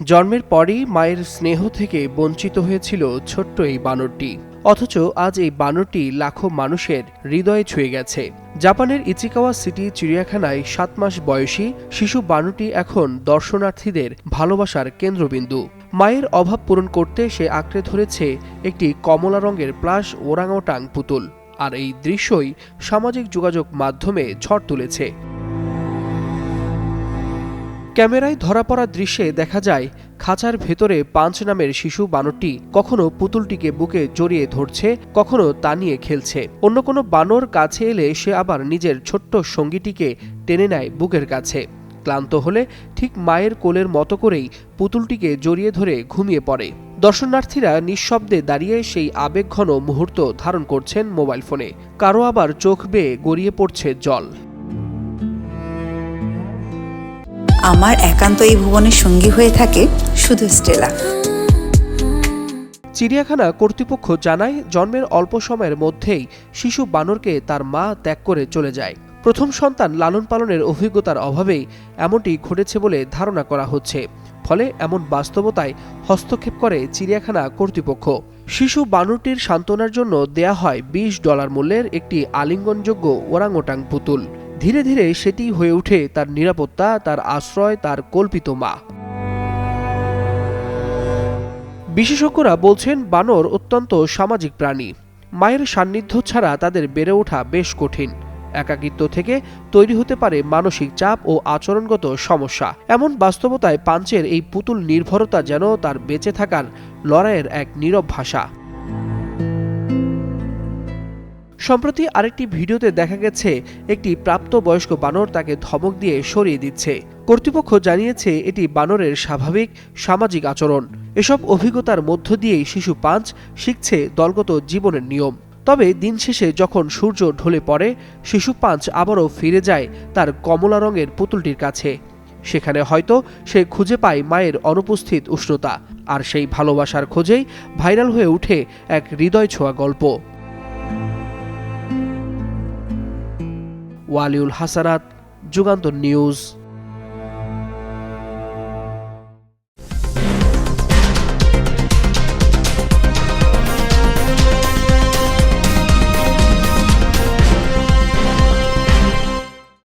জন্মের পরেই মায়ের স্নেহ থেকে বঞ্চিত হয়েছিল ছোট্ট এই বানরটি। অথচ আজ এই বানরটি লাখো মানুষের হৃদয়ে ছুঁয়ে গেছে। জাপানের ইচিকাওয়া সিটি চিড়িয়াখানায় 7 মাস বয়সী শিশু বানরটি এখন দর্শনার্থীদের ভালোবাসার কেন্দ্রবিন্দু। মায়ের অভাব পূরণ করতে সে আঁকড়ে ধরেছে একটি কমলা রঙের প্লাস ওরাংওটাং পুতুল। আর এই দৃশ্যই সামাজিক যোগাযোগ মাধ্যমে ঝড় তুলেছে। ক্যামেরায় ধরা পড়া দৃশ্যে দেখা যায় খাঁচার ভেতরে পাঞ্চ নামের শিশু বানরটি কখনো পুতুলটিকে বুকে জড়িয়ে ধরছে, কখনো তা নিয়ে খেলছে। অন্য কোনো বানর কাছে এলে সে আবার নিজের ছোট্ট সঙ্গীটিকে টেনে নেয় বুকের কাছে। ক্লান্ত হলে ঠিক মায়ের কোলের মতো করেই পুতুলটিকে জড়িয়ে ধরে ঘুমিয়ে পড়ে। দর্শনার্থীরা নিঃশব্দে দাঁড়িয়ে সেই আবেগঘন মুহূর্ত ধারণ করছেন মোবাইল ফোনে। কারো আবার চোখ বেয়ে গড়িয়ে পড়ছে জল। আমার একান্ত এই ভুবনের সঙ্গী হয়ে থাকে শুধু স্টেলা। চিড়িয়াখানা কর্তৃপক্ষ জানায়, জন্মের অল্প সময়ের মধ্যেই শিশু বানরকে তার মা ত্যাগ করে চলে যায়। প্রথম সন্তান লালন পালনের অভিজ্ঞতার অভাবেই এমনটি ঘটেছে বলে ধারণা করা হচ্ছে। ফলে এমন বাস্তবতায় হস্তক্ষেপ করে চিড়িয়াখানা কর্তৃপক্ষ। শিশু বানরটির সান্ত্বনার জন্য দেয়া হয় $20 মূল্যের একটি আলিঙ্গনযোগ্য ওরাংওটাং পুতুল। ধীরে ধীরে সেটি হয়ে ওঠে তার নিরাপত্তা, তার আশ্রয়, তার কল্পিত মা। বিশেষজ্ঞরা বলছেন, বানর অত্যন্ত সামাজিক প্রাণী। মায়ের সান্নিধ্য ছাড়া তাদের বেড়ে ওঠা বেশ কঠিন। একাকিত্ব থেকে তৈরি হতে পারে মানসিক চাপ ও আচরণগত সমস্যা। এমন বাস্তবতায় পাঞ্চের এই পুতুল নির্ভরতা যেন তার বেঁচে থাকার লড়াইয়ের এক নীরব ভাষা। সম্প্রতি আরেকটি ভিডিওতে দেখা গেছে একটি প্রাপ্তবয়স্ক বানর তাকে ধমক দিয়ে সরিয়ে দিচ্ছে। কর্তৃপক্ষ জানিয়েছে এটি বানরের স্বাভাবিক সামাজিক আচরণ। এসব অভিজ্ঞতার মধ্য দিয়েই শিশু পাঞ্চ শিখছে দলগত জীবনের নিয়ম। তবে দিন শেষে যখন সূর্য ঢলে পড়ে, শিশু পাঞ্চ আবারও ফিরে যায় তার কমলা রঙের পুতুলটির কাছে। সেখানে হয়তো সে খুঁজে পায় মায়ের অনুপস্থিত উষ্ণতা। আর সেই ভালোবাসার খোঁজেই ভাইরাল হয়ে ওঠে এক হৃদয় ছোঁয়া গল্প। ওয়ালিউল হাসানাত, যুগান্তর নিউজ।